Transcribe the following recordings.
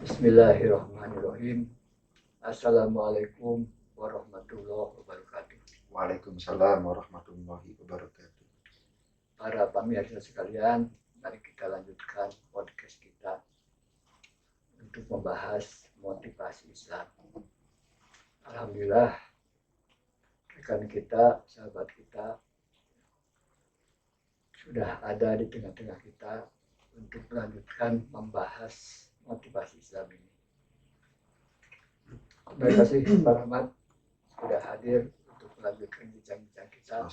Bismillahirrahmanirrahim. Assalamualaikum warahmatullahi wabarakatuh. Waalaikumsalam warahmatullahi wabarakatuh. Para pemirsa sekalian, mari kita lanjutkan podcast kita untuk membahas motivasi Islam. Alhamdulillah, rekan kita, sahabat kita sudah ada di tengah-tengah kita untuk melanjutkan membahas motivasi Islam ini. Terima kasih Pak Rahmat sudah hadir untuk melanjutkan bincang-bincang kita.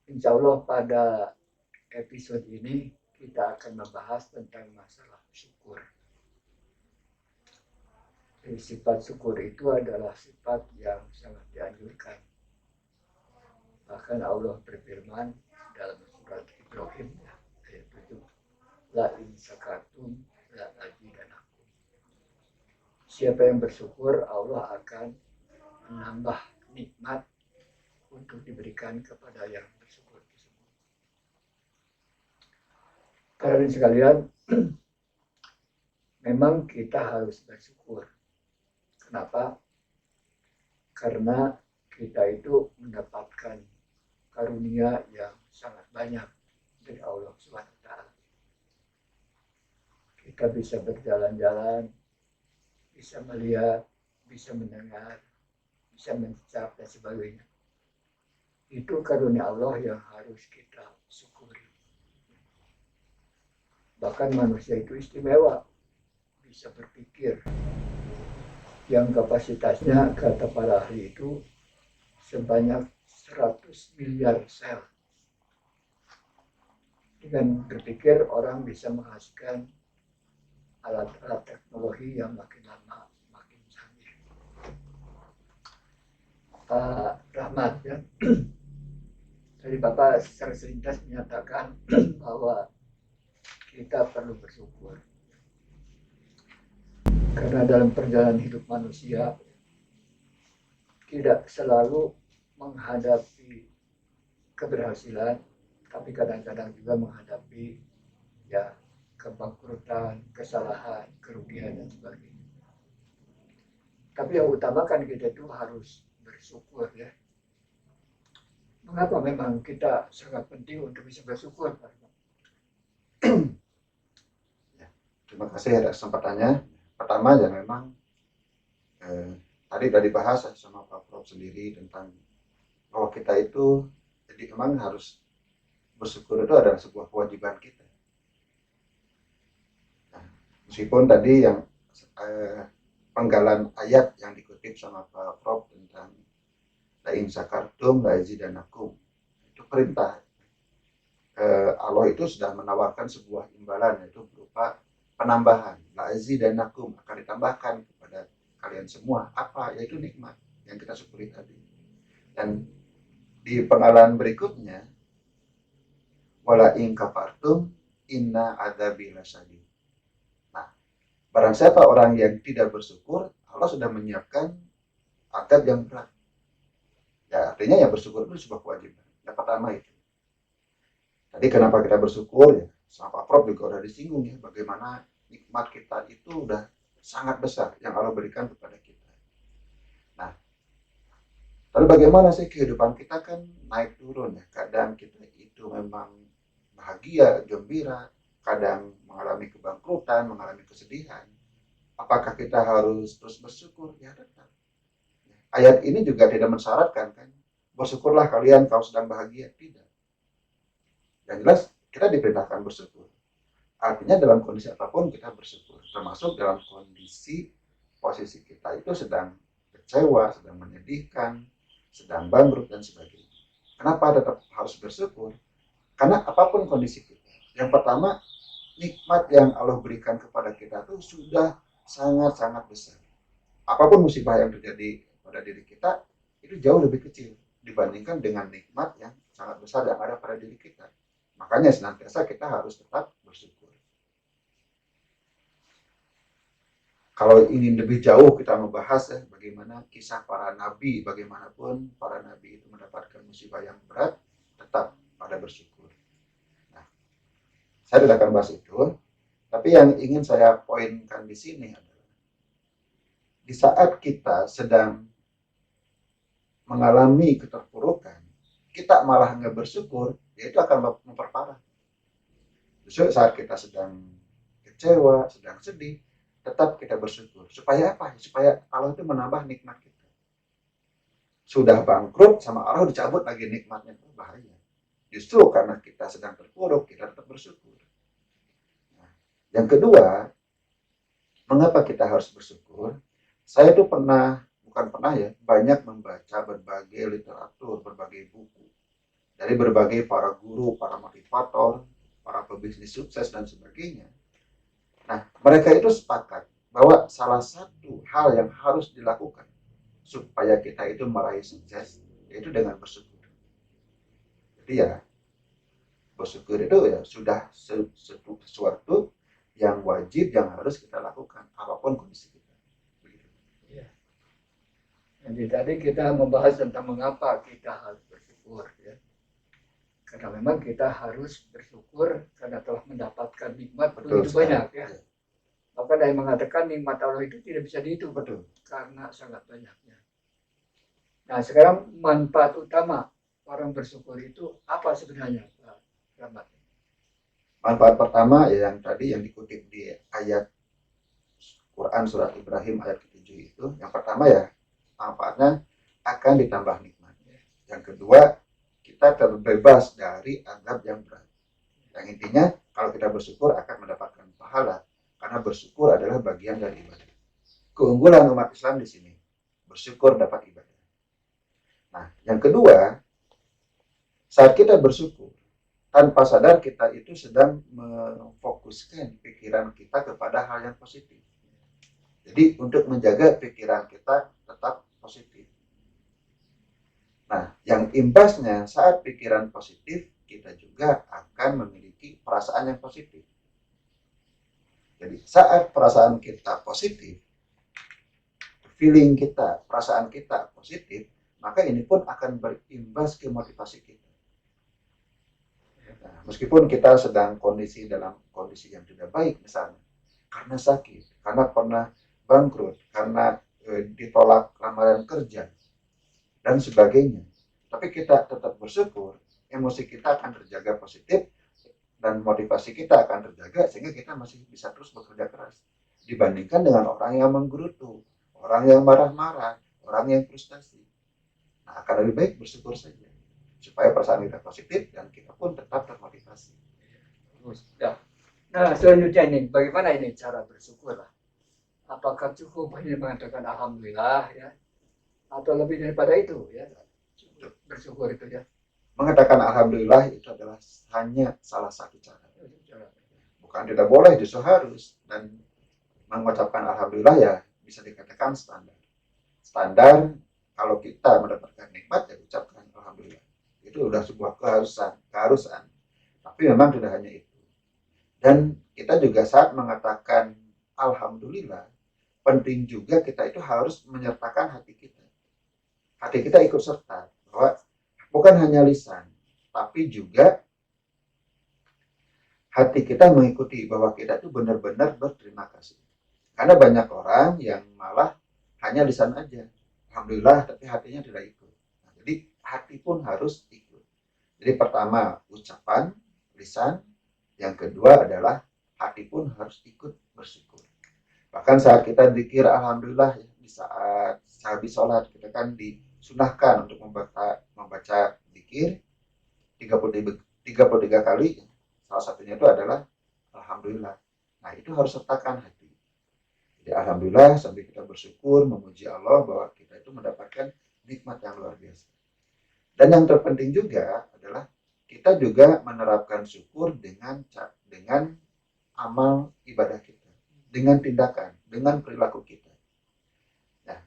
Insya Allah pada episode ini kita akan membahas tentang masalah syukur. Jadi, sifat syukur itu adalah sifat yang sangat dianjurkan. Bahkan Allah berfirman dalam surat Ibrahim ayat 7, La in syakartum la azidanakum. Siapa yang bersyukur, Allah akan menambah nikmat untuk diberikan kepada yang bersyukur tersebut. Karena sekalian, memang kita harus bersyukur. Kenapa? Karena kita itu mendapatkan karunia yang sangat banyak dari Allah SWT. Kita bisa berjalan-jalan, bisa melihat, bisa mendengar, bisa mencap dan sebagainya. Itu karunia Allah yang harus kita syukuri. Bahkan manusia itu istimewa, bisa berpikir. Yang kapasitasnya kata para ahli itu sebanyak 100 miliar sel. Dengan berpikir orang bisa menghasilkan alat-alat teknologi yang makin lama makin canggih. Pak Rahmat ya, tadi Bapak secara selintas menyatakan bahwa kita perlu bersyukur. Karena dalam perjalanan hidup manusia tidak selalu menghadapi keberhasilan, tapi kadang-kadang juga menghadapi ya kebangkrutan, kesalahan, kerugian dan sebagainya. Tapi yang utama kan kita itu harus bersyukur ya. Mengapa memang kita sangat penting untuk bisa bersyukur, Pak? Terima kasih atas kesempatannya. Pertama ya memang tadi sudah dibahas sama Pak Prof sendiri tentang bahwa kita itu jadi memang harus bersyukur itu adalah sebuah kewajiban kita. Nah, meskipun tadi yang penggalan ayat yang dikutip sama Pak Prof tentang la in syakartum la azidanakum, itu perintah. Allah itu sudah menawarkan sebuah imbalan, yaitu berupa penambahan, la azidanakum, akan ditambahkan kepada kalian semua apa, yaitu nikmat yang kita syukuri tadi. Dan di penggalan berikutnya, wala in kafartum inna adzabi lasyadid. Nah, barang siapa orang yang tidak bersyukur, Allah sudah menyiapkan azab yang berat. Ya, artinya yang bersyukur itu sebuah kewajiban. Yang pertama itu. Tadi kenapa kita bersyukur ya? Sama Pak Prof juga udah disinggung ya, bagaimana nikmat kita itu udah sangat besar yang Allah berikan kepada kita. Nah, lalu bagaimana sih kehidupan kita kan naik turun ya? Kadang kita itu memang bahagia, gembira, kadang mengalami kebangkrutan, mengalami kesedihan. Apakah kita harus terus bersyukur? Ya tetap. Ayat ini juga tidak mensyaratkan kan, bersyukurlah kalian kalau sedang bahagia, tidak. Yang jelas kita diperintahkan bersyukur. Artinya dalam kondisi apapun kita bersyukur, termasuk dalam kondisi posisi kita itu sedang kecewa, sedang menyedihkan, sedang bangkrut dan sebagainya. Kenapa tetap harus bersyukur? Karena apapun kondisi kita, yang pertama nikmat yang Allah berikan kepada kita itu sudah sangat-sangat besar. Apapun musibah yang terjadi pada diri kita itu jauh lebih kecil dibandingkan dengan nikmat yang sangat besar yang ada pada diri kita. Makanya senantiasa kita harus tetap bersyukur. Kalau ingin lebih jauh kita membahas ya, bagaimana kisah para nabi, bagaimanapun para nabi itu mendapatkan musibah yang berat, tetap pada bersyukur. Nah, saya tidak akan bahas itu. Tapi yang ingin saya poinkan di sini adalah di saat kita sedang mengalami keterpurukan, kita malah nggak bersyukur, ya itu akan memperparah. Justru saat kita sedang kecewa, sedang sedih, tetap kita bersyukur. Supaya apa? Supaya Allah itu menambah nikmat kita. Sudah bangkrut, sama Allah dicabut lagi nikmatnya, itu bahaya. Justru karena kita sedang terpuruk, kita tetap bersyukur. Nah, yang kedua, mengapa kita harus bersyukur? Saya tuh bukan pernah ya, banyak membaca berbagai literatur, berbagai buku. Dari berbagai para guru, para motivator, para pebisnis sukses, dan sebagainya. Nah, mereka itu sepakat bahwa salah satu hal yang harus dilakukan supaya kita itu meraih sukses, yaitu dengan bersyukur. Jadi ya, bersyukur itu ya sudah sesuatu yang wajib, yang harus kita lakukan, apapun kondisi kita. Ya. Jadi tadi kita membahas tentang mengapa kita harus bersyukur, ya. Karena memang kita harus bersyukur karena telah mendapatkan nikmat begitu banyak, ya. Bahkan ada yang mengatakan nikmat Allah itu tidak bisa dihitung, Betul. Karena sangat banyaknya. Nah, sekarang manfaat utama orang bersyukur itu apa sebenarnya, Pak Rahmat? Manfaat pertama ya yang tadi yang dikutip di ayat Quran surat Ibrahim ayat ke-7 itu, yang pertama ya manfaatnya akan ditambah nikmat. Yang kedua, kita terbebas dari azab yang berat. Yang intinya kalau kita bersyukur akan mendapatkan pahala, karena bersyukur adalah bagian dari ibadah. Keunggulan umat Islam di sini, bersyukur dapat ibadah. Nah, yang kedua, saat kita bersyukur, tanpa sadar kita itu sedang memfokuskan pikiran kita kepada hal yang positif. Jadi untuk menjaga pikiran kita tetap positif. Nah, yang imbasnya saat pikiran positif, kita juga akan memiliki perasaan yang positif. Jadi saat perasaan kita positif, feeling kita, perasaan kita positif, maka ini pun akan berimbas ke motivasi kita. Nah, meskipun kita sedang dalam kondisi yang tidak baik misalnya, karena sakit, karena pernah bangkrut, karena ditolak lamaran kerja, dan sebagainya. Tapi kita tetap bersyukur, emosi kita akan terjaga positif, dan motivasi kita akan terjaga, sehingga kita masih bisa terus bekerja keras. Dibandingkan dengan orang yang menggerutu, orang yang marah-marah, orang yang frustasi. Nah, akan lebih baik bersyukur saja, supaya perasaan kita positif, dan kita pun tetap termotivasi. Nah, selanjutnya ini, bagaimana ini cara bersyukur? Apakah cukup hanya mengatakan alhamdulillah, ya, atau lebih daripada itu, ya, bersyukur itu, ya? Mengatakan alhamdulillah itu adalah hanya salah satu cara. Bukan tidak boleh, justru harus. Dan mengucapkan alhamdulillah ya bisa dikatakan standar. Standar kalau kita mendapatkan nikmat ya ucapkan alhamdulillah. Itu udah sebuah keharusan. Tapi memang tidak hanya itu. Dan kita juga saat mengatakan alhamdulillah, penting juga kita itu harus menyertakan hati kita. Hati kita ikut serta, bahwa bukan hanya lisan, tapi juga hati kita mengikuti bahwa kita itu benar-benar berterima kasih. Karena banyak orang yang malah hanya lisan aja, alhamdulillah, tapi hatinya tidak ikut. Nah, jadi hati pun harus ikut. Jadi pertama ucapan, lisan. Yang kedua adalah hati pun harus ikut bersyukur. Bahkan saat kita zikir alhamdulillah, di saat habis sholat kita kan disunahkan untuk membaca zikir 33 kali. Salah satunya itu adalah alhamdulillah. Nah, itu harus sertakan hati. Jadi alhamdulillah sambil kita bersyukur, memuji Allah bahwa kita itu mendapatkan nikmat yang luar biasa. Dan yang terpenting juga adalah kita juga menerapkan syukur dengan amal ibadah kita, dengan tindakan, dengan perilaku kita. Nah,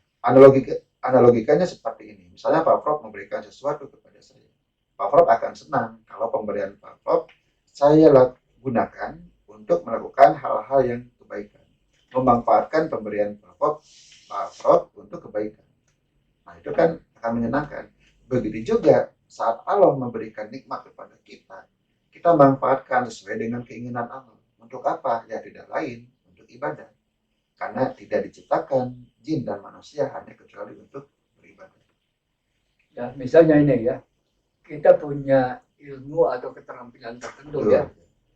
analogikanya seperti ini. Misalnya Pak Prof memberikan sesuatu kepada saya. Pak Prof akan senang kalau pemberian Pak Prof saya gunakan untuk melakukan hal-hal yang kebaikan, memanfaatkan pemberian Pak Prof untuk kebaikan. Nah, itu kan akan menyenangkan. Begitu juga saat Allah memberikan nikmat kepada kita, kita manfaatkan sesuai dengan keinginan Allah untuk Untuk apa? Ya tidak lain, untuk ibadah. Karena tidak diciptakan jin dan manusia hanya kecuali untuk beribadah. Ya, misalnya ini ya, kita punya ilmu atau keterampilan tertentu ya.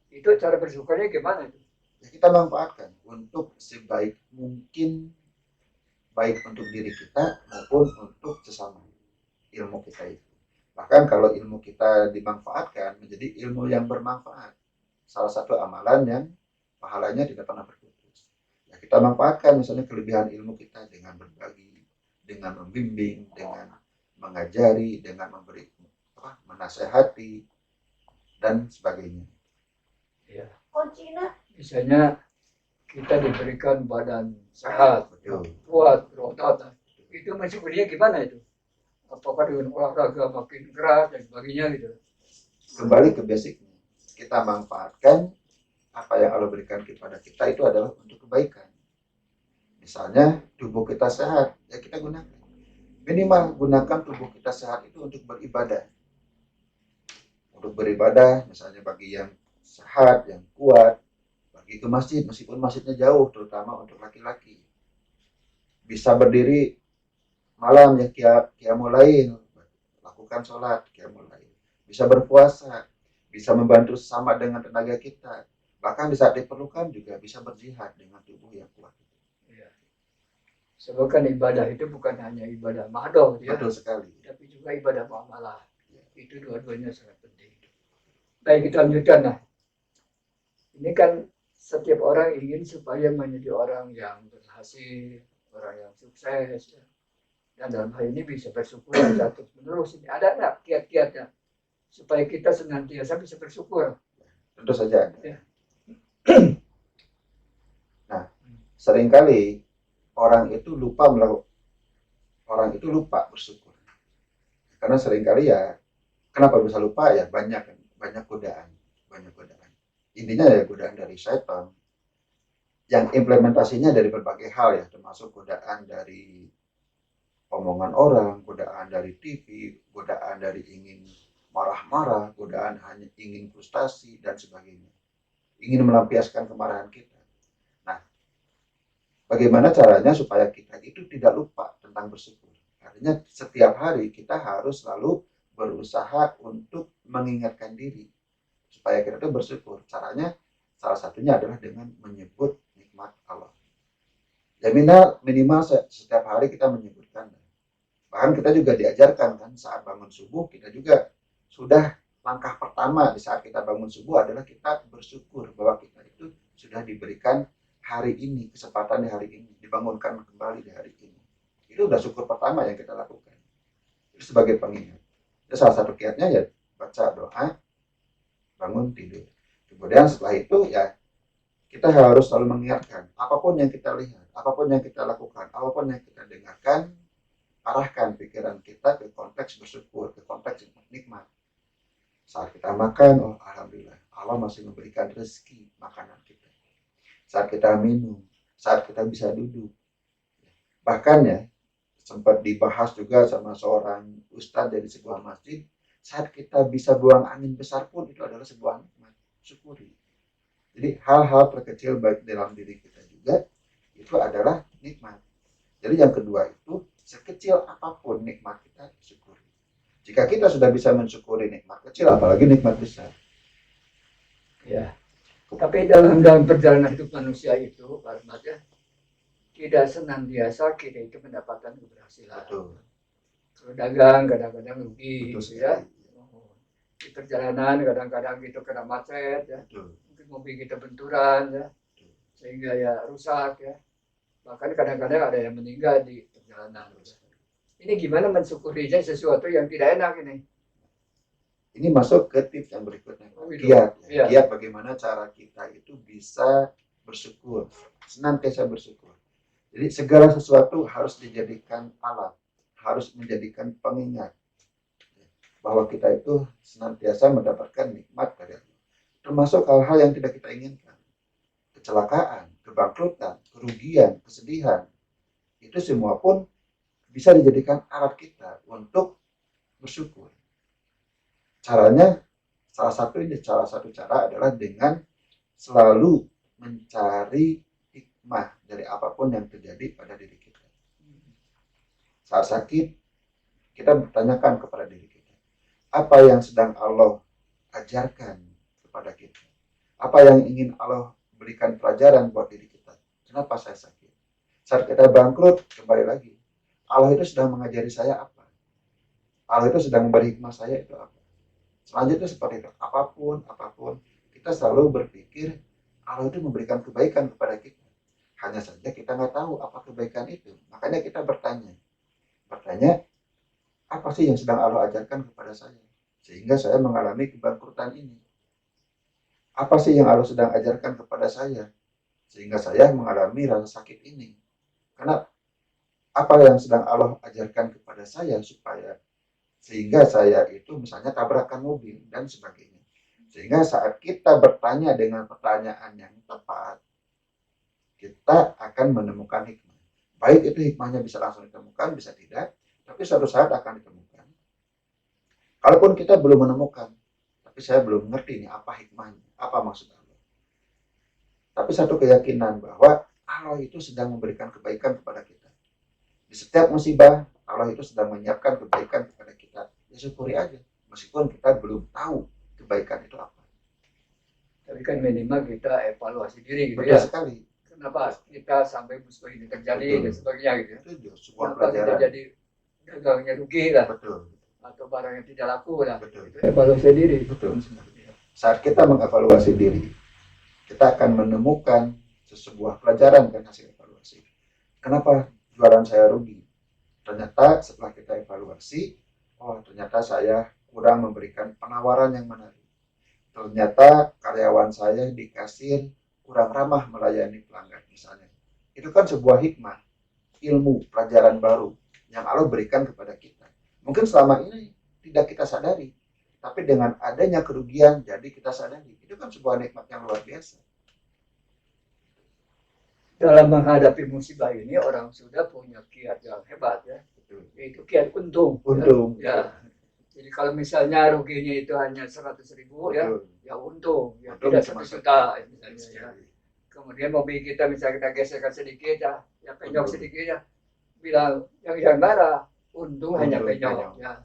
Itu cara bersyukurnya gimana itu? Ya, kita manfaatkan untuk sebaik mungkin, baik untuk diri kita maupun untuk sesama ilmu kita itu. Bahkan kalau ilmu kita dimanfaatkan menjadi ilmu yang bermanfaat, salah satu amalan yang pahalanya tidak pernah berputus. Ya, kita manfaatkan misalnya kelebihan ilmu kita dengan berbagi, dengan membimbing, dengan mengajari, dengan memberi menasehati dan sebagainya. Ya. Misalnya kita diberikan badan sehat, kuat, berotot. Itu mensyukurinya gimana itu? Apakah dengan olahraga makin keras dan sebagainya gitu? Kembali ke basicnya, kita manfaatkan apa yang Allah berikan kepada kita itu adalah untuk kebaikan. Misalnya tubuh kita sehat, ya kita gunakan. Minimal gunakan tubuh kita sehat itu untuk beribadah. Untuk beribadah, misalnya bagi yang sehat, yang kuat, pergi ke masjid, meskipun masjidnya jauh, terutama untuk laki-laki. Bisa berdiri malam ya qiyamul lail, lakukan sholat qiyamul lail. Bisa berpuasa, bisa membantu sesama dengan tenaga kita. Bahkan di saat diperlukan juga bisa berjihad dengan tubuh yang kuat. Ya. Sebab kan ibadah itu bukan hanya ibadah mahdoh ya. Betul sekali. Tapi juga ibadah muamalah. Ya. Itu dua-duanya sangat penting. Baik, kita lanjutkan lah. Ini kan setiap orang ingin supaya menjadi orang yang berhasil, orang yang sukses. Ya. Dan dalam hal ini bisa bersyukur terus menerus. Ini ada nggak kiat-kiatnya supaya kita senantiasa bisa bersyukur? Tentu saja ada. Ya. Nah, seringkali orang itu lupa bersyukur. Karena seringkali ya, kenapa bisa lupa ya banyak godaan. Intinya ya godaan dari syaitan. Yang implementasinya dari berbagai hal ya, termasuk godaan dari omongan orang, godaan dari TV, godaan dari ingin marah-marah, godaan hanya ingin frustasi dan sebagainya. Ingin melampiaskan kemarahan kita. Nah, bagaimana caranya supaya kita itu tidak lupa tentang bersyukur? Artinya setiap hari kita harus selalu berusaha untuk mengingatkan diri supaya kita itu bersyukur. Caranya salah satunya adalah dengan menyebut nikmat Allah. Ya minimal setiap hari kita menyebutkan. Bahkan kita juga diajarkan kan saat bangun subuh kita juga sudah langkah pertama di saat kita bangun subuh adalah kita bersyukur bahwa kita itu sudah diberikan hari ini, kesempatan di hari ini, dibangunkan kembali di hari ini. Itu sudah syukur pertama yang kita lakukan. Itu sebagai pengingat. Itu salah satu kiatnya ya baca doa, bangun tidur. Kemudian setelah itu ya kita harus selalu mengingatkan apapun yang kita lihat, apapun yang kita lakukan, apapun yang kita dengarkan, arahkan pikiran kita ke konteks bersyukur, ke konteks nikmat. Saat kita makan, oh alhamdulillah, Allah masih memberikan rezeki makanan kita. Saat kita minum, saat kita bisa duduk. Bahkan ya, sempat dibahas juga sama seorang ustadz dari sebuah masjid, saat kita bisa buang angin besar pun itu adalah sebuah nikmat, syukuri. Jadi hal-hal terkecil baik dalam diri kita juga itu adalah nikmat. Jadi yang kedua itu sekecil apapun nikmat kita syukuri. Jika kita sudah bisa mensyukuri nikmat kecil, apalagi nikmat besar. Ya. Tapi dalam perjalanan hidup manusia itu, Pak Ahmad ya, tidak senantiasa kita itu mendapatkan keberhasilan. Betul. Kalau dagang kadang-kadang rugi, Betul, ya. Di perjalanan kadang-kadang gitu kena macet, ya. Betul. Mungkin mobil kita benturan, ya, sehingga ya rusak, ya. Bahkan kadang-kadang ada yang meninggal di perjalanan. Ya. Ini gimana mensyukurinya sesuatu yang tidak enak ini? Ini masuk ke tips yang berikutnya. Kiat. Ya. Kiat bagaimana cara kita itu bisa bersyukur, senantiasa bersyukur. Jadi segala sesuatu harus dijadikan alat, harus menjadikan pengingat bahwa kita itu senantiasa mendapatkan nikmat dari Allah. Termasuk hal-hal yang tidak kita inginkan. Kecelakaan, kebangkrutan, kerugian, kesedihan. Itu semua pun bisa dijadikan alat kita untuk bersyukur. Caranya salah satu cara adalah dengan selalu mencari hikmah dari apapun yang terjadi pada diri kita. Saat sakit, kita bertanyakan kepada diri kita, apa yang sedang Allah ajarkan kepada kita? Apa yang ingin Allah berikan pelajaran buat diri kita? Kenapa saya sakit? Saat kita bangkrut, kembali lagi, Allah itu sedang mengajari saya apa? Allah itu sedang memberi hikmah saya itu apa? Selanjutnya seperti itu, apapun kita selalu berpikir Allah itu memberikan kebaikan kepada kita. Hanya saja kita nggak tahu apa kebaikan itu. Makanya kita bertanya, apa sih yang sedang Allah ajarkan kepada saya? Sehingga saya mengalami kebangkrutan ini. Apa sih yang Allah sedang ajarkan kepada saya? Sehingga saya mengalami rasa sakit ini. Karena apa yang sedang Allah ajarkan kepada saya sehingga saya itu misalnya tabrakan mobil dan sebagainya. Sehingga saat kita bertanya dengan pertanyaan yang tepat, kita akan menemukan hikmah. Baik itu hikmahnya bisa langsung ditemukan, bisa tidak, tapi suatu saat akan ditemukan. Kalaupun kita belum menemukan, tapi saya belum mengerti ini apa hikmahnya, apa maksud Allah. Tapi satu keyakinan bahwa Allah itu sedang memberikan kebaikan kepada kita. Di setiap musibah, Allah itu sedang menyiapkan kebaikan kepada kita. Ya syukuri aja, meskipun kita belum tahu kebaikan itu apa. Tapi kan minimal kita evaluasi diri gitu Betul ya. sekali. Kenapa kita sampai musibah ini terjadi dan sebagainya gitu ya. Itu sebuah Kenapa kita pelajaran. jadi dagangnya rugi lah. Betul. Atau barang yang tidak laku lah. Betul. Itu evaluasi diri. Betul. Saat kita mengevaluasi diri, kita akan menemukan sebuah pelajaran dan hasil evaluasi. Kenapa jualan saya rugi? Ternyata setelah kita evaluasi, ternyata saya kurang memberikan penawaran yang menarik. Ternyata karyawan saya di kasir kurang ramah melayani pelanggan misalnya. Itu kan sebuah hikmah, ilmu, pelajaran baru yang Allah berikan kepada kita. Mungkin selama ini tidak kita sadari, tapi dengan adanya kerugian jadi kita sadari. Itu kan sebuah nikmat yang luar biasa. Dalam menghadapi musibah ini orang sudah punya kiat yang hebat ya. Itu kiat untung. Untung. Ya. Jadi kalau misalnya ruginya itu hanya 100.000 ya, ya untung. Ya tidak 1 juta misalnya ya. Kemudian mobil kita misalnya kita geserkan sedikit ya penyok sedikit ya. Bilang yang jangan marah, untung hanya penyok ya.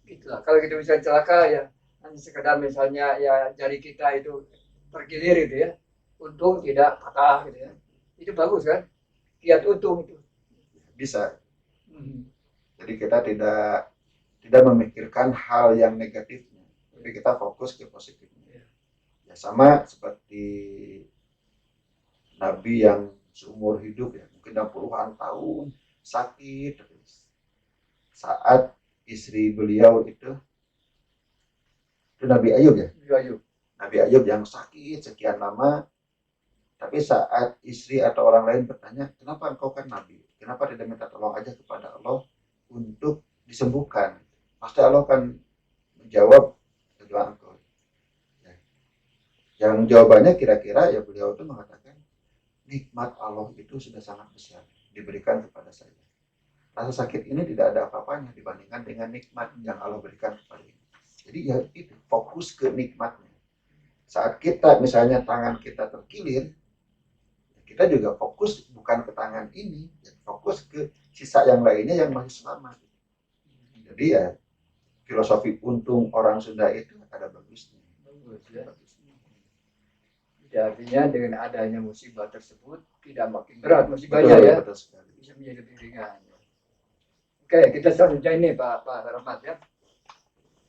Gitulah. Kalau kita bisa celaka ya hanya sekedar misalnya ya jari kita itu tergilir gitu ya. Untung tidak patah gitu ya. Itu bagus kan? Kiat untung itu. Bisa. Jadi kita tidak memikirkan hal yang negatifnya, tapi kita fokus ke positifnya. Ya sama seperti Nabi yang seumur hidup ya, mungkin 60-an tahun sakit terus. Saat istri beliau itu Nabi Ayub ya. Nabi Ayub yang sakit sekian lama, tapi saat istri atau orang lain bertanya, kenapa engkau kan Nabi? Kenapa tidak minta tolong aja kepada Allah untuk disembuhkan? Pasti Allah akan menjawab doa engkau. Ya. Yang jawabannya kira-kira ya beliau itu mengatakan, nikmat Allah itu sudah sangat besar diberikan kepada saya. Rasa sakit ini tidak ada apa-apanya dibandingkan dengan nikmat yang Allah berikan kepada ini. Jadi ya itu fokus ke nikmatnya. Saat kita misalnya tangan kita terkilir, kita juga fokus bukan ke tangan ini, fokus ke sisa yang lainnya yang masih selamat. Jadi ya filosofi untung orang Sunda itu ada bagusnya. Bagus ya. Ya, artinya dengan adanya musibah tersebut tidak makin berat musibahnya ya. Betul sekali. Bisa menjadi lebih ringan. Oke, kita selanjutnya ini Pak Rahmat ya.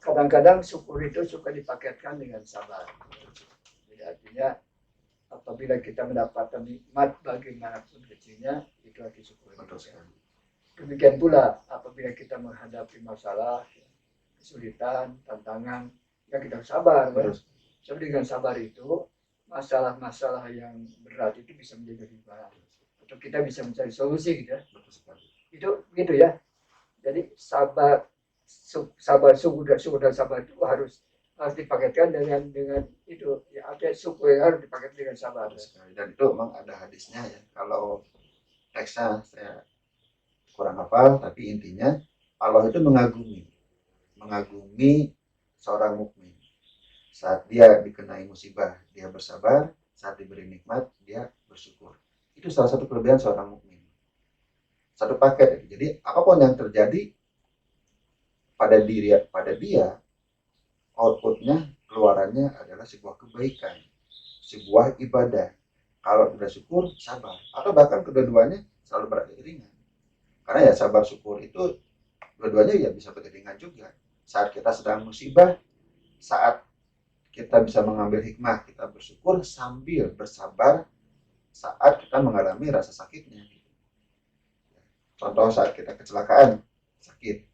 Kadang-kadang syukur itu suka dipakaikan dengan sabar. Jadi artinya apabila kita mendapatkan nikmat bagaimanapun kecilnya, itu harus disyukuri. Demikian pula apabila kita menghadapi masalah, kesulitan, tantangan, ya kita harus sabar. Ya. Sebab dengan sabar itu, masalah-masalah yang berat itu bisa menjadi ringan. Atau kita bisa mencari solusi gitu ya. Itu gitu ya. Jadi sabar syukur dan sabar itu harus dipakaikan dengan itu ya, ada syukur yang harus dipakaikan dengan sabar. Dan itu memang ada hadisnya ya. Kalau teksnya saya kurang hafal, tapi intinya Allah itu mengagumi seorang mukmin. Saat dia dikenai musibah, dia bersabar, saat diberi nikmat dia bersyukur. Itu salah satu kelebihan seorang mukmin. Satu paket. Jadi apapun yang terjadi pada dia outputnya, keluarannya adalah sebuah kebaikan, sebuah ibadah. Kalau sudah syukur, sabar, atau bahkan kedua-duanya selalu beriringan. Karena ya sabar syukur itu dua-duanya ya bisa beriringan juga. Saat kita sedang musibah, saat kita bisa mengambil hikmah, kita bersyukur sambil bersabar saat kita mengalami rasa sakitnya. Contoh saat kita kecelakaan, sakit,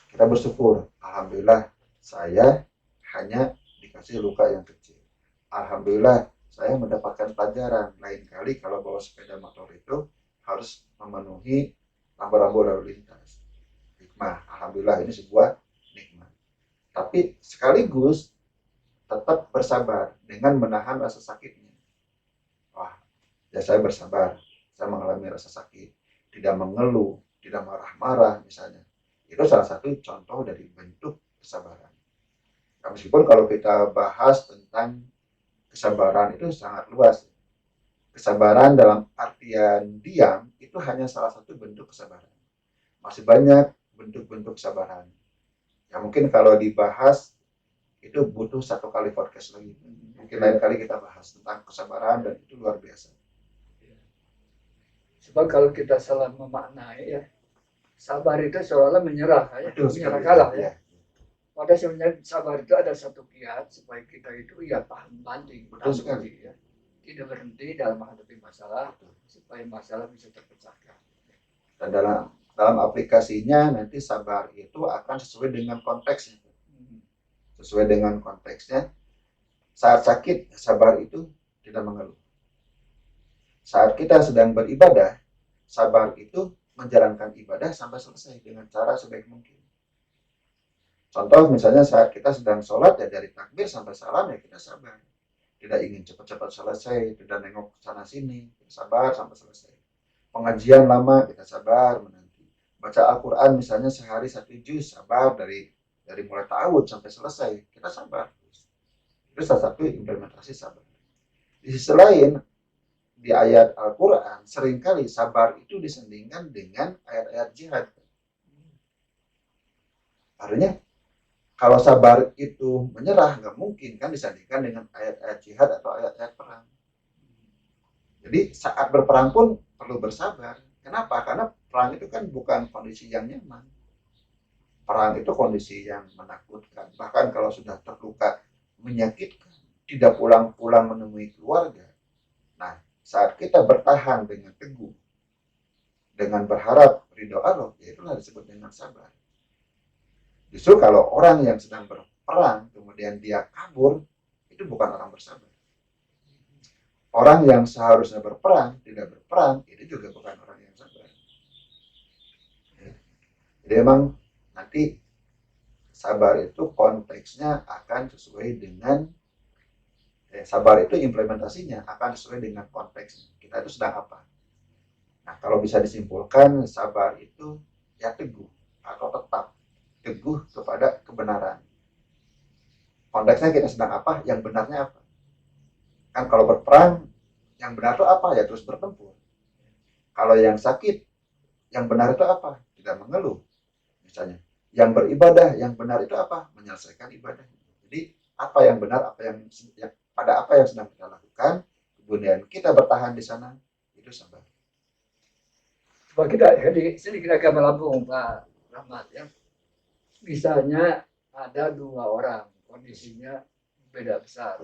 kita bersyukur, alhamdulillah saya hanya dikasih luka yang kecil. Alhamdulillah saya mendapatkan pelajaran. Lain kali kalau bawa sepeda motor itu harus memenuhi rambu-rambu lalu lintas. Hikmah, alhamdulillah ini sebuah nikmat. Tapi sekaligus tetap bersabar dengan menahan rasa sakitnya. Wah, ya saya bersabar, saya mengalami rasa sakit, tidak mengeluh, tidak marah-marah misalnya. Itu salah satu contoh dari bentuk kesabaran. Nah, meskipun kalau kita bahas tentang kesabaran itu sangat luas. Kesabaran dalam artian diam itu hanya salah satu bentuk kesabaran. Masih banyak bentuk-bentuk kesabaran. Ya mungkin kalau dibahas itu butuh satu kali podcast lagi. Mungkin lain kali kita bahas tentang kesabaran dan itu luar biasa. Sebab kalau kita salah memaknai ya, sabar itu seolah menyerah, ya. Betul Menyerah sekali. kalah ya. Ya. Pada sebenarnya sabar itu ada satu kiat supaya kita itu ya tahan banting, Betul sekali. ya. Tidak berhenti dalam menghadapi masalah, supaya masalah bisa terpecahkan. Dan dalam aplikasinya nanti sabar itu akan sesuai dengan konteksnya. Sesuai dengan konteksnya. Saat sakit, sabar itu tidak mengeluh. Saat kita sedang beribadah, sabar itu menjalankan ibadah sampai selesai dengan cara sebaik mungkin. Contoh misalnya saat kita sedang sholat ya dari takbir sampai salam ya kita sabar. Tidak ingin cepat-cepat selesai, tidak nengok sana sini, sabar sampai selesai. Pengajian lama kita sabar menanti. Baca Al-Quran misalnya sehari 1 juz, sabar dari mulai ta'awud sampai selesai, kita sabar. Itu salah satu implementasi sabar. Di sisi lain, di ayat Al-Quran seringkali sabar itu disandingkan dengan ayat-ayat jihad. Artinya kalau sabar itu menyerah, nggak mungkin kan disandingkan dengan ayat-ayat jihad atau ayat-ayat perang. Jadi saat berperang pun perlu bersabar. Kenapa? Karena perang itu kan bukan kondisi yang nyaman. Perang itu kondisi yang menakutkan. Bahkan kalau sudah terluka, menyakitkan, tidak pulang-pulang menemui keluarga. Nah, saat kita bertahan dengan teguh, dengan berharap ridho Allah, ya itulah disebut dengan sabar. Justru kalau orang yang sedang berperang, kemudian dia kabur, itu bukan orang bersabar. Orang yang seharusnya berperang, tidak berperang, itu juga bukan orang yang sabar. Jadi memang nanti sabar itu konteksnya akan sesuai dengan, sabar itu implementasinya akan sesuai dengan konteksnya. Kita itu sedang apa? Nah, kalau bisa disimpulkan, sabar itu ya teguh atau tetap teguh kepada kebenaran. Konteksnya kita sedang apa, yang benarnya apa. Kan kalau berperang, yang benar itu apa? Ya terus bertempur. Kalau yang sakit, yang benar itu apa? Tidak mengeluh. Misalnya, yang beribadah, yang benar itu apa? Menyelesaikan ibadah. Jadi, apa yang benar, pada apa yang sedang kita lakukan, kemudian kita bertahan di sana, itu sabar. Coba kita di sini kita akan melambung Pak Rahmat ya. Misalnya ada 2 orang, kondisinya beda besar.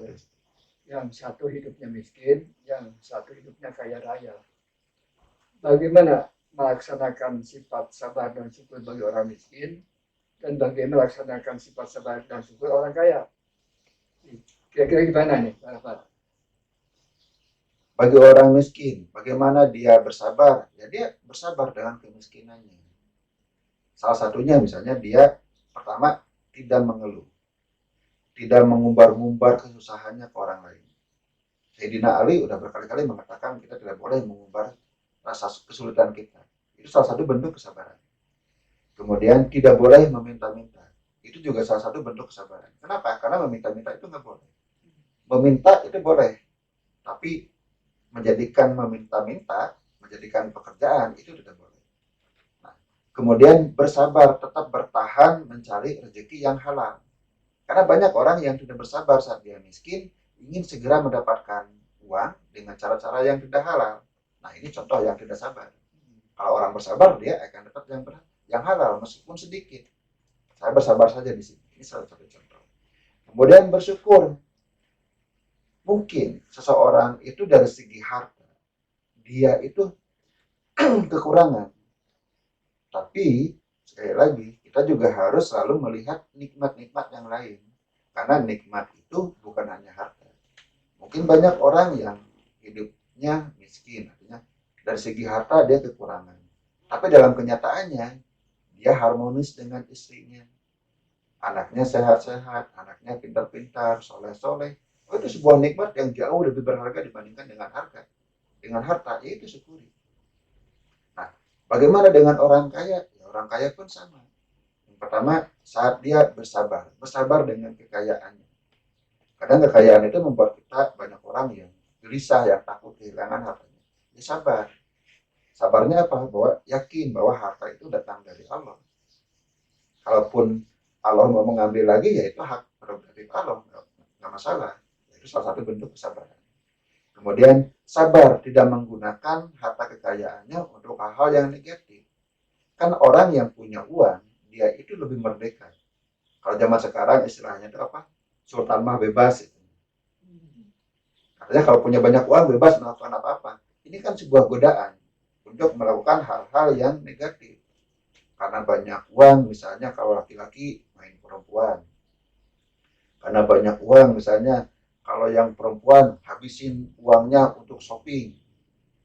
Yang satu hidupnya miskin, yang satu hidupnya kaya raya. Bagaimana melaksanakan sifat sabar dan syukur bagi orang miskin, dan bagaimana melaksanakan sifat sabar dan syukur orang kaya? Kira-kira gimana nih, Pak? Bagi orang miskin, bagaimana dia bersabar? Ya dia bersabar dengan kemiskinannya. Salah satunya misalnya dia pertama tidak mengeluh, tidak mengumbar-ngumbar kesusahannya ke orang lain. Sayyidina Ali udah berkali-kali mengatakan kita tidak boleh mengumbar rasa kesulitan kita. Itu salah satu bentuk kesabaran. Kemudian tidak boleh meminta-minta. Itu juga salah satu bentuk kesabaran. Kenapa? Karena meminta-minta itu nggak boleh. Meminta itu boleh, tapi menjadikan meminta-minta, menjadikan pekerjaan itu tidak boleh. Nah, kemudian bersabar, tetap bertahan mencari rezeki yang halal. Karena banyak orang yang tidak bersabar saat dia miskin, ingin segera mendapatkan uang dengan cara-cara yang tidak halal. Nah, ini contoh yang tidak sabar. Kalau orang bersabar, dia akan dapat yang halal meskipun sedikit. Saya bersabar saja di sini. Ini salah satu contoh. Kemudian bersyukur. Mungkin seseorang itu dari segi harta, dia itu kekurangan. Tapi sekali lagi, kita juga harus selalu melihat nikmat-nikmat yang lain. Karena nikmat itu bukan hanya harta. Mungkin banyak orang yang hidupnya miskin, artinya dari segi harta dia kekurangan. Tapi dalam kenyataannya, dia harmonis dengan istrinya. Anaknya sehat-sehat, anaknya pintar-pintar, soleh-soleh. Oh, itu sebuah nikmat yang jauh lebih berharga dibandingkan dengan harta. Dengan harta, ya itu syukuri. Nah, bagaimana dengan orang kaya? Ya, orang kaya pun sama. Yang pertama, saat dia bersabar. Bersabar dengan kekayaannya. Kadang kekayaan itu membuat kita banyak orang yang gelisah, yang takut kehilangan hartanya. Ya sabar. Sabarnya apa? Bahwa yakin bahwa harta itu datang dari Allah. Kalaupun Allah mau mengambil lagi, ya itu hak prerogatif Allah, nggak masalah. Itu salah satu bentuk kesabaran. Kemudian sabar tidak menggunakan harta kekayaannya untuk hal-hal yang negatif. Kan orang yang punya uang, dia itu lebih merdeka. Kalau zaman sekarang istilahnya itu apa? Sultan mah bebas. Artinya kalau punya banyak uang bebas melakukan apa-apa. Ini kan sebuah godaan untuk melakukan hal-hal yang negatif. Karena banyak uang, misalnya kalau laki-laki main perempuan. Karena banyak uang, misalnya kalau yang perempuan habisin uangnya untuk shopping.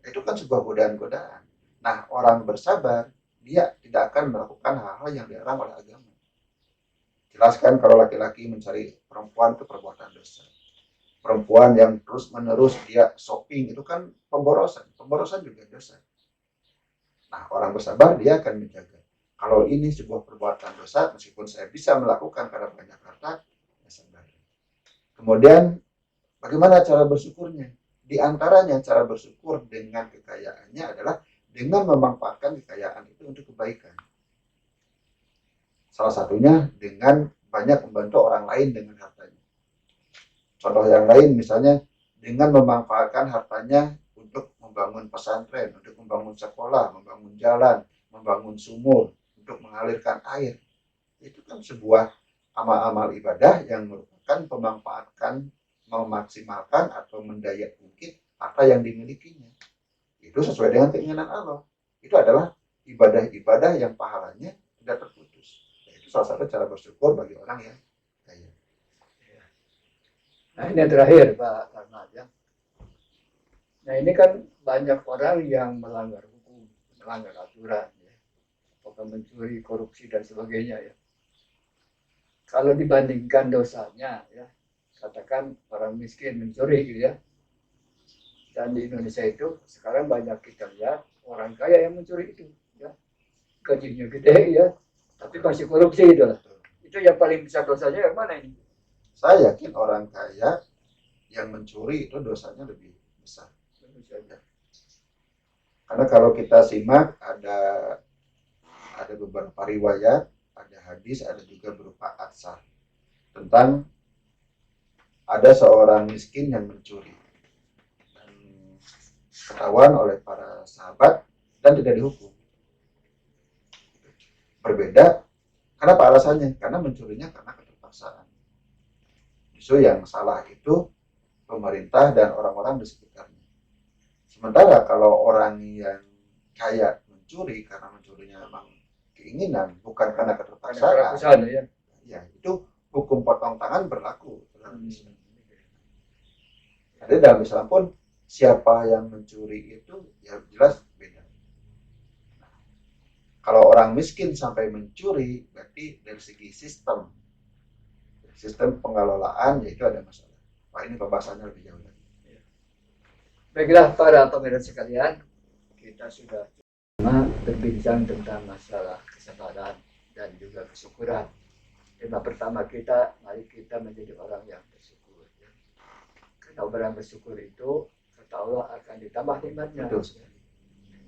Itu kan sebuah godaan-godaan. Nah, orang bersabar, dia tidak akan melakukan hal-hal yang dilarang oleh agama. Jelaskan kalau laki-laki mencari perempuan itu perbuatan dosa. Perempuan yang terus-menerus dia shopping itu kan pemborosan. Pemborosan juga dosa. Nah, orang bersabar dia akan menjaga. Kalau ini sebuah perbuatan dosa, meskipun saya bisa melakukan karena banyak harta, ya sabar. Kemudian, bagaimana cara bersyukurnya? Di antaranya cara bersyukur dengan kekayaannya adalah dengan memanfaatkan kekayaan itu untuk kebaikan. Salah satunya dengan banyak membantu orang lain dengan hartanya. Contoh yang lain misalnya dengan memanfaatkan hartanya untuk membangun pesantren, untuk membangun sekolah, membangun jalan, membangun sumur, untuk mengalirkan air. Itu kan sebuah amal-amal ibadah yang merupakan pemanfaatkan, memaksimalkan atau mendaya ungkit apa yang dimilikinya. Itu sesuai dengan keinginan Allah. Itu adalah ibadah-ibadah yang pahalanya tidak terputus. Itu salah satu cara bersyukur bagi orang yang kaya. Nah, ini yang terakhir Pak Karnat ya. Nah, ini kan banyak orang yang melanggar hukum, melanggar aturan ya. Apakah mencuri, korupsi dan sebagainya ya. Kalau dibandingkan dosanya ya, katakan orang miskin mencuri gitu ya. Dan di Indonesia itu sekarang banyak kita lihat orang kaya yang mencuri itu ya. Gajinya gede ya, tapi masih korupsi itu lah. Itu yang paling besar dosanya yang mana ini? Saya yakin orang kaya yang mencuri itu dosanya lebih besar. Karena kalau kita simak ada beberapa riwayat, ada hadis, ada juga berupa atsar tentang ada seorang miskin yang mencuri dan ketahuan oleh para sahabat dan tidak dihukum. Berbeda, kenapa alasannya? Karena mencurinya karena keterpaksaan. Justru yang salah itu pemerintah dan orang-orang di sekitarnya. Sementara kalau orang yang kaya mencuri karena mencurinya memang keinginan, bukan karena keterpaksaan, ya itu hukum potong tangan berlaku. Jadi dalam Islam pun siapa yang mencuri itu ya jelas beda. Nah, kalau orang miskin sampai mencuri, berarti dari segi sistem pengelolaan yaitu ada masalah. Wah, ini pembahasannya lebih jauh lagi. Baiklah para pemirsa sekalian, kita sudah berbincang tentang masalah kesabaran dan juga kesyukuran. Tema pertama kita, mari kita menjadi orang yang bersyukur. Kata orang bersyukur itu, kata Allah akan ditambah nikmatnya. Betul.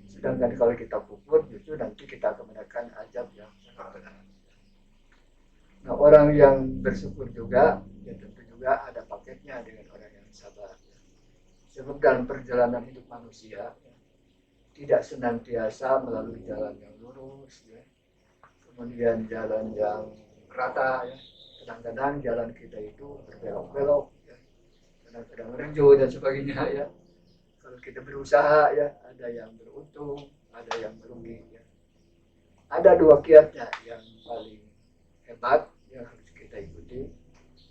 Sedangkan kalau kita kufur, justru nanti kita akan mendapatkan azab yang sangat berat. Nah, orang yang bersyukur juga, ya tentu juga ada paketnya dengan orang yang sabar. Sebab dalam perjalanan hidup manusia, tidak senantiasa melalui jalan yang lurus, ya. Kemudian jalan yang rata, ya. Kadang-kadang jalan kita itu berbelok-belok, ya. Kadang-kadang renjo dan sebagainya, ya. Kalau kita berusaha, ya, ada yang beruntung, ada yang merugi, ya. Ada dua kiatnya yang paling hebat yang harus kita ikuti.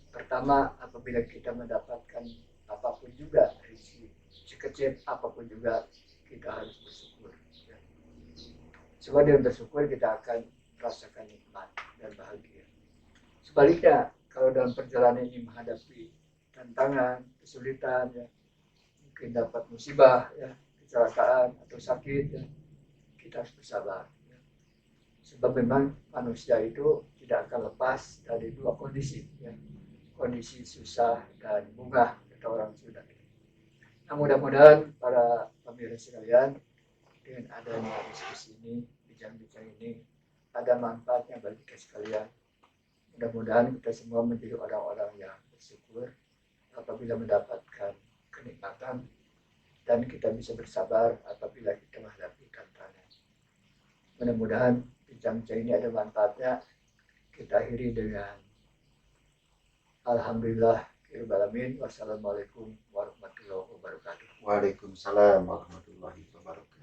Pertama, apabila kita mendapatkan apapun juga, sekecil apapun juga, kita harus bersyukur. Ya. Sebab dengan bersyukur kita akan merasakan nikmat dan bahagia. Sebaliknya, kalau dalam perjalanan ini menghadapi tantangan, kesulitan, ya, mungkin dapat musibah, ya, kecelakaan atau sakit, ya, kita harus bersabar. Ya. Sebab memang manusia itu tidak akan lepas dari dua kondisi, ya. Kondisi susah dan bunga, kata orang Sunda. Nah, mudah-mudahan para pemirsa sekalian, dengan adanya diskusi ini, bincang-bincang ini, ada manfaatnya bagi kita sekalian. Mudah-mudahan kita semua menjadi orang-orang yang bersyukur apabila mendapatkan kenikmatan, dan kita bisa bersabar apabila kita menghadapi tantangan. Mudah-mudahan bincang-bincang ini ada manfaatnya. Kita akhiri dengan Alhamdulillah, Alamin. Wassalamualaikum warahmatullahi wabarakatuh. Waalaikumsalam warahmatullahi wabarakatuh.